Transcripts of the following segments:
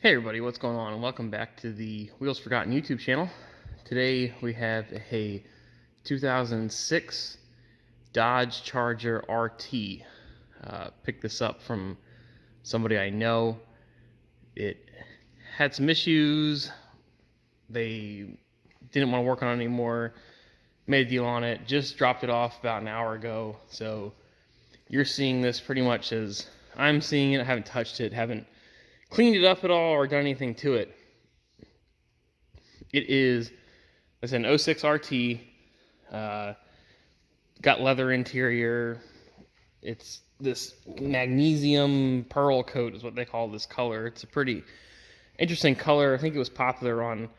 Hey everybody, what's going on? And welcome back to the Wheels Forgotten YouTube channel. Today we have a 2006 Dodge Charger RT. Picked this up from somebody I know. It had some issues. They didn't want to work on it anymore. Made a deal on it. Just dropped it off about an hour ago. So you're seeing this pretty much as I'm seeing it. I haven't touched it, haven't cleaned it up at all or done anything to it. It's an 06 RT, got leather interior. It's this magnesium pearl coat is what they call this color. It's a pretty interesting color. I think it was popular on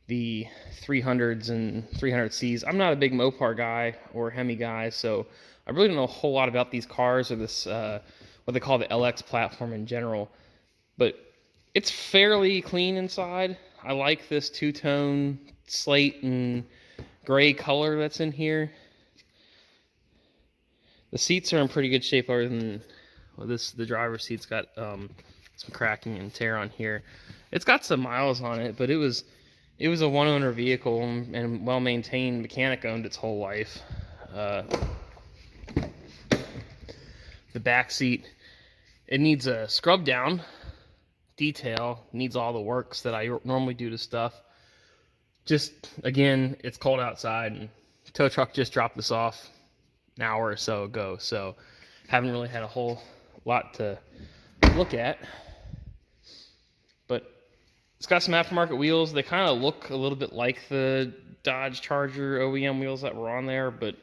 the 300s and 300Cs. I'm not a big Mopar guy or Hemi guy, so I really don't know a whole lot about these cars or this, what they call the LX platform in general. But it's fairly clean inside. I like this two-tone slate and gray color that's in here. The seats are in pretty good shape other than, well, the driver's seat's got some cracking and tear on here. It's got some miles on it, but it was a one-owner vehicle and well-maintained. Mechanic owned its whole life. The back seat, it needs a scrub down. Detail, needs all the works that I normally do to stuff. Just, again, it's cold outside and tow truck just dropped this off an hour or so ago, so haven't really had a whole lot to look at. But it's got some aftermarket wheels. They kind of look a little bit like the Dodge Charger OEM wheels that were on there, but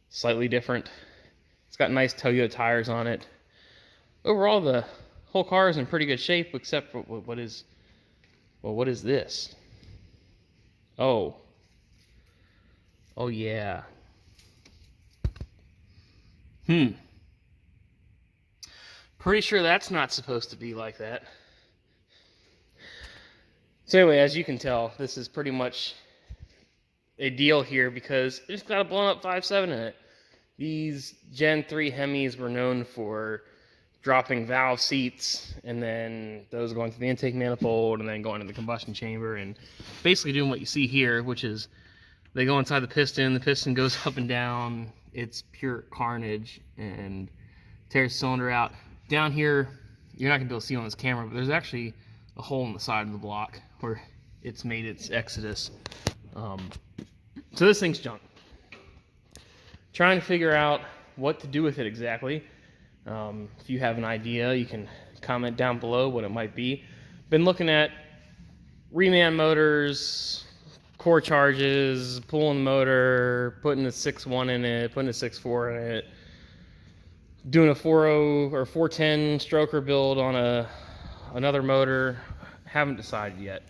slightly different. It's got nice Toyota tires on it. Overall, the whole car is in pretty good shape, except for what is this? Oh yeah. Pretty sure that's not supposed to be like that. So anyway, as you can tell, this is pretty much a deal here because it's got a blown up 5.7 in it. These Gen 3 Hemis were known for dropping valve seats and then those going through the intake manifold and then going to the combustion chamber and basically doing what you see here, which is they go inside the piston goes up and down. It's pure carnage and tears the cylinder out. Down here, you're not gonna be able to see on this camera, but there's actually a hole in the side of the block where it's made its exodus. So this thing's junk. Trying to figure out what to do with it exactly. If you have an idea, you can comment down below what it might be. Been looking at reman motors, core charges, pulling the motor, putting a 6.1 in it, putting a 6.4 in it, doing a 4.0 or 410 stroker build on another motor. Haven't decided yet.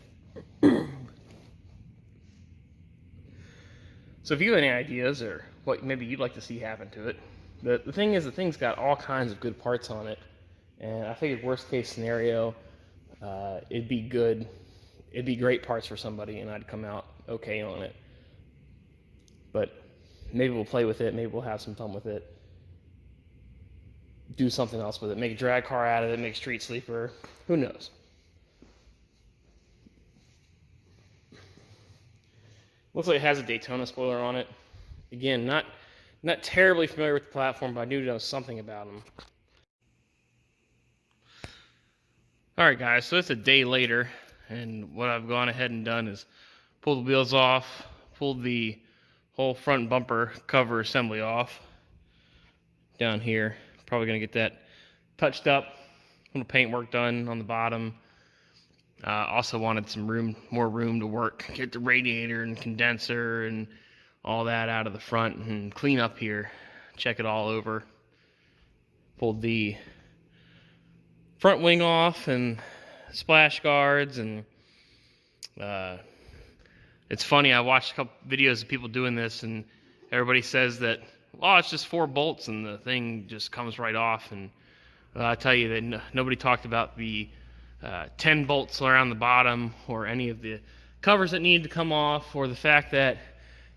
So if you have any ideas or what maybe you'd like to see happen to it, the thing is, the thing's got all kinds of good parts on it, and I figured worst case scenario, it'd be good. It'd be great parts for somebody, and I'd come out okay on it. But maybe we'll play with it. Maybe we'll have some fun with it. Do something else with it. Make a drag car out of it. Make a street sleeper. Who knows? Looks like it has a Daytona spoiler on it. Again, not terribly familiar with the platform, but I do know something about them. Alright guys, so it's a day later, and what I've gone ahead and done is pulled the wheels off, pulled the whole front bumper cover assembly off down here. Probably going to get that touched up, a little paint work done on the bottom. Also wanted some more room to work, get the radiator and condenser and all that out of the front and clean up here, check it all over. Pulled the front wing off and splash guards, and it's funny, I watched a couple videos of people doing this and everybody says that, oh, it's just 4 bolts and the thing just comes right off, and I tell you that nobody talked about the 10 bolts around the bottom or any of the covers that need to come off, or the fact that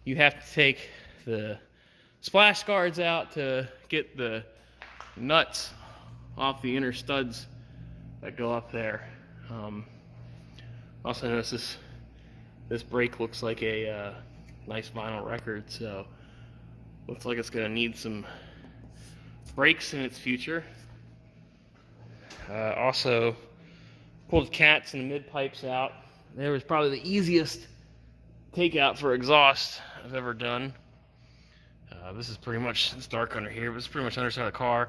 you have to take the splash guards out to get the nuts off the inner studs that go up there. Also notice this brake looks like a nice vinyl record, so looks like it's gonna need some brakes in its future. Also pulled cats and mid pipes out. There was probably the easiest takeout for exhaust I've ever done. This is pretty much, it's dark under here, but it's pretty much underside of the car.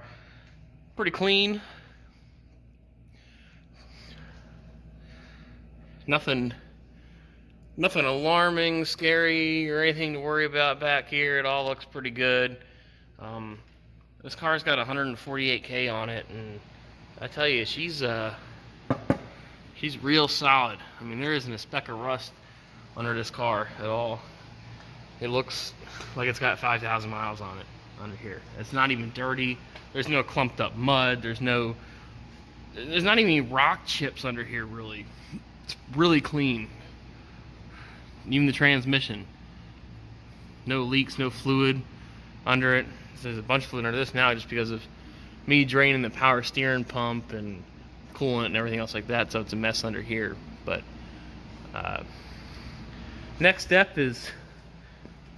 Pretty clean. Nothing alarming, scary, or anything to worry about back here. It all looks pretty good. This car's got 148K on it, and I tell you, she's real solid. I mean, there isn't a speck of rust under this car at all. It looks like it's got 5,000 miles on it under here. It's not even dirty. There's no clumped up mud. There's not even any rock chips under here, really. It's really clean. Even the transmission. No leaks, no fluid under it. There's a bunch of fluid under this now just because of me draining the power steering pump and coolant and everything else like that, so it's a mess under here. But next step is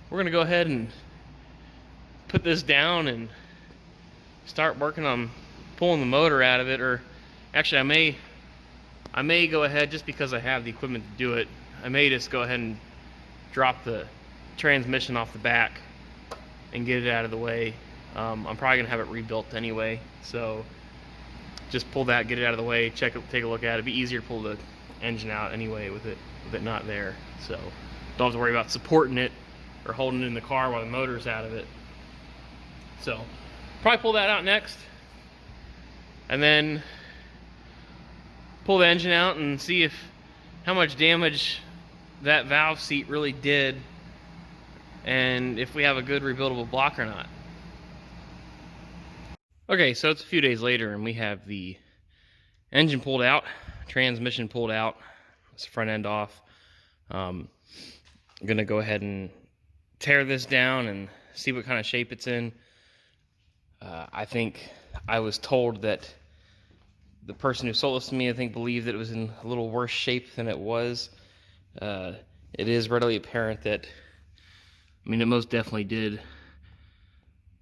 we're gonna go ahead and put this down and start working on pulling the motor out of it. Or actually, I may go ahead, just because I have the equipment to do it, I may just go ahead and drop the transmission off the back and get it out of the way. I'm probably gonna have it rebuilt anyway, so just pull that, get it out of the way, take a look at it. It'd be easier to pull the engine out anyway with it not there, so don't have to worry about supporting it or holding it in the car while the motor's out of it. So probably pull that out next, and then pull the engine out and see how much damage that valve seat really did, and if we have a good rebuildable block or not. Okay, so it's a few days later, and we have the engine pulled out, transmission pulled out, it's the front end off. I'm gonna go ahead and tear this down and see what kind of shape it's in. I think I was told that the person who sold this to me, I think, believed that it was in a little worse shape than it was. It is readily apparent that, I mean, it most definitely did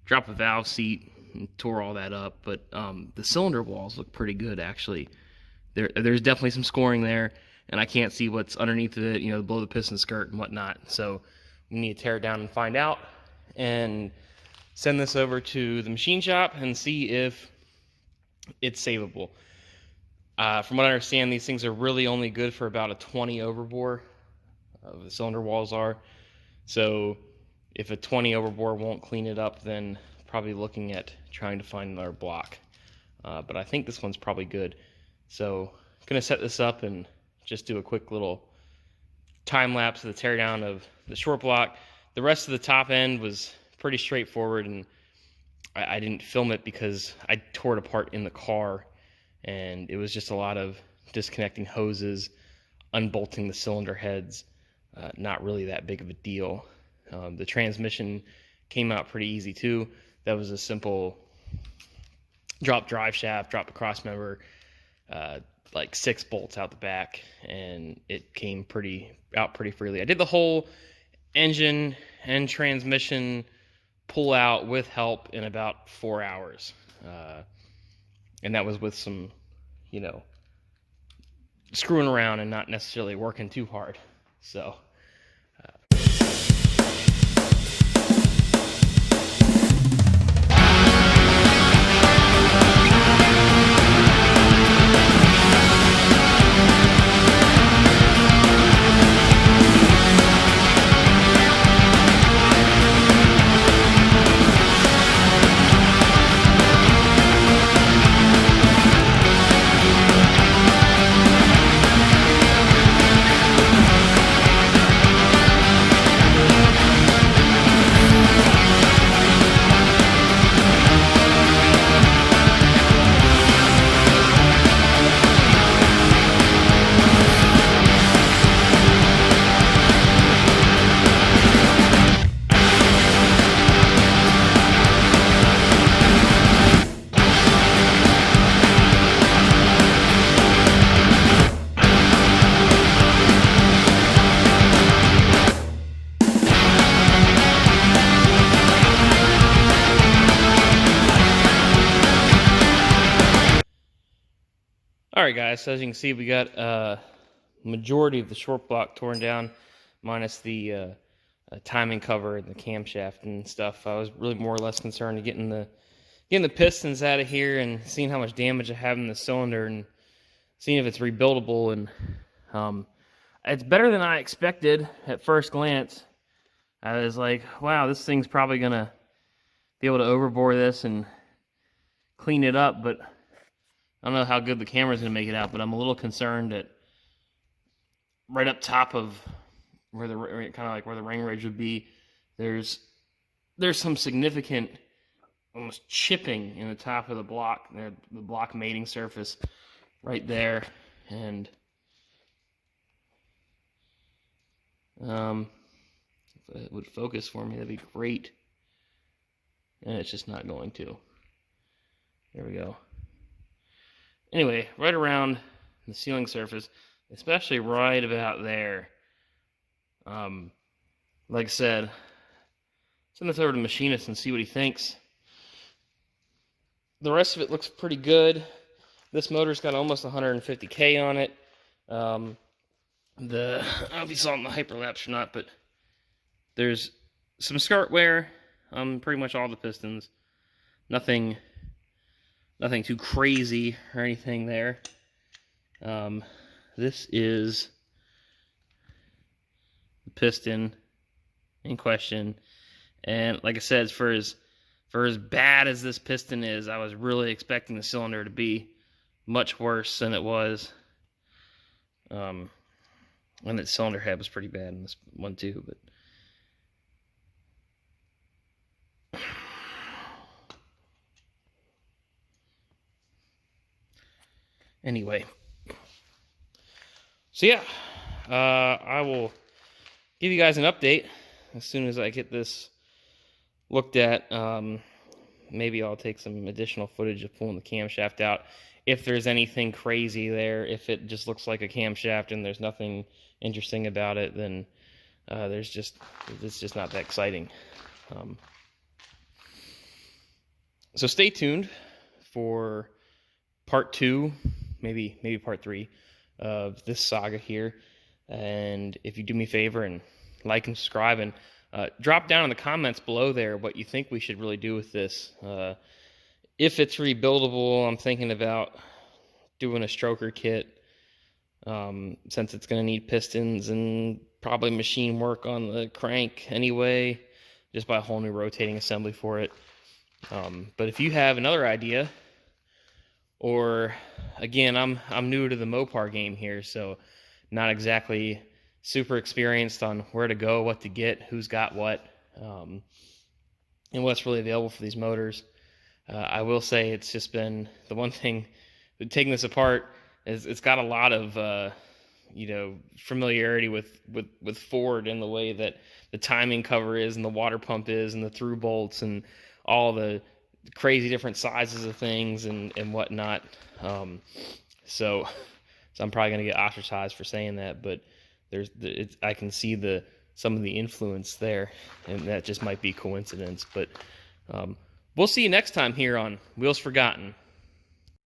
drop a valve seat and tore all that up, but the cylinder walls look pretty good, actually. There's definitely some scoring there, and I can't see what's underneath of it, below the piston skirt and whatnot. So we need to tear it down and find out, and send this over to the machine shop and see if it's savable. From what I understand, these things are really only good for about a 20 overbore. The cylinder walls are. So if a 20 overbore won't clean it up, then probably looking at trying to find another block. But I think this one's probably good. So I'm gonna set this up and just do a quick little time lapse of the teardown of the short block. The rest of the top end was pretty straightforward, and I didn't film it because I tore it apart in the car, and it was just a lot of disconnecting hoses, unbolting the cylinder heads. Not really that big of a deal. The transmission came out pretty easy too. That was a simple drop drive shaft, drop a cross member, like 6 bolts out the back, and it came out pretty freely. I did the whole engine and transmission pull out with help in about 4 hours, and that was with some, screwing around and not necessarily working too hard. So Alright guys, so as you can see, we got majority of the short block torn down, minus the timing cover and the camshaft and stuff. I was really more or less concerned of getting the pistons out of here and seeing how much damage I have in the cylinder and seeing if it's rebuildable. And it's better than I expected at first glance. I was like, wow, this thing's probably gonna be able to overbore this and clean it up, but I don't know how good the camera's gonna make it out. But I'm a little concerned that right up top of where the kind of like where the ring ridge would be, there's some significant almost chipping in the top of the block, the block mating surface right there. And if it would focus for me, that'd be great. And it's just not going to. There we go. Anyway, right around the sealing surface, especially right about there. Like I said, send this over to the machinist and see what he thinks. The rest of it looks pretty good. This motor's got almost 150K on it. I don't know if you saw it in the hyperlapse or not, but there's some skirt wear on pretty much all the pistons. Nothing too crazy or anything there. This is the piston in question, and like I said, for as bad as this piston is, I was really expecting the cylinder to be much worse than it was. And the cylinder head was pretty bad in this one too, but anyway. So yeah, I will give you guys an update as soon as I get this looked at. Maybe I'll take some additional footage of pulling the camshaft out. If there's anything crazy there, if it just looks like a camshaft and there's nothing interesting about it, then it's just not that exciting. So stay tuned for part 2, maybe part 3 of this saga here. And if you do me a favor and like and subscribe, and drop down in the comments below there what you think we should really do with this. If it's rebuildable, I'm thinking about doing a stroker kit, since it's going to need pistons and probably machine work on the crank anyway, just by a whole new rotating assembly for it. But if you have another idea, or again, I'm new to the Mopar game here, so not exactly super experienced on where to go, what to get, who's got what, and what's really available for these motors. I will say it's just been the one thing, taking this apart, is it's got a lot of familiarity with Ford in the way that the timing cover is and the water pump is and the through bolts and all the crazy different sizes of things and whatnot. So I'm probably gonna get ostracized for saying that, but I can see some of the influence there, and that just might be coincidence. But we'll see you next time here on Wheels Forgotten.